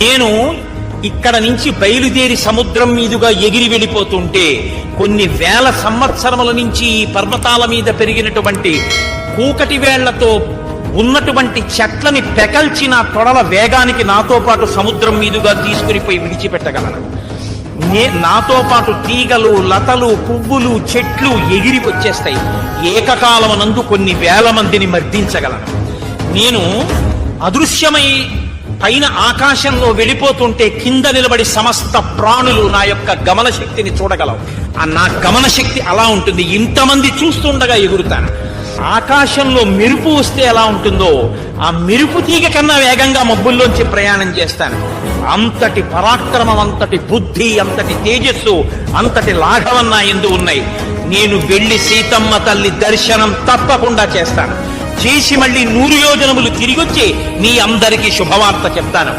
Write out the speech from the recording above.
నేను ఇక్కడ నుంచి బయలుదేరి సముద్రం మీదుగా ఎగిరి వెళ్ళిపోతుంటే కొన్ని వేల సంవత్సరముల నుంచి ఈ పర్వతాల మీద పెరిగినటువంటి కూకటి వేళ్లతో ఉన్నటువంటి చెట్లని పెకల్చిన తొడల వేగానికి నాతో పాటు సముద్రం మీదుగా తీసుకుని పోయి విడిచిపెట్టగలను. నాతో పాటు తీగలు, లతలు, పువ్వులు, చెట్లు ఎగిరి వచ్చేస్తాయి. ఏకకాలమునందు కొన్ని వేల మందిని మర్దించగలను. నేను అదృశ్యమై పైన ఆకాశంలో వెళ్ళిపోతుంటే కింద నిలబడి సమస్త ప్రాణులు నా యొక్క గమన శక్తిని చూడగలవు. నా గమన శక్తి అలా ఉంటుంది. ఇంతమంది చూస్తుండగా ఎగురుతాను. ఆకాశంలో మెరుపు వస్తే ఎలా ఉంటుందో ఆ మెరుపు తీగ కన్నా వేగంగా మబ్బుల్లోంచి ప్రయాణం చేస్తాను. అంతటి పరాక్రమం, అంతటి బుద్ధి, అంతటి తేజస్సు, అంతటి లాఘవం నా యందు ఉన్నాయి. నేను వెళ్లి సీతమ్మ తల్లి దర్శనం తప్పకుండా చేస్తాను. చేసి మళ్ళీ 100 యోజనములు తిరిగొచ్చి మీ అందరికీ శుభవార్త చెప్తాను.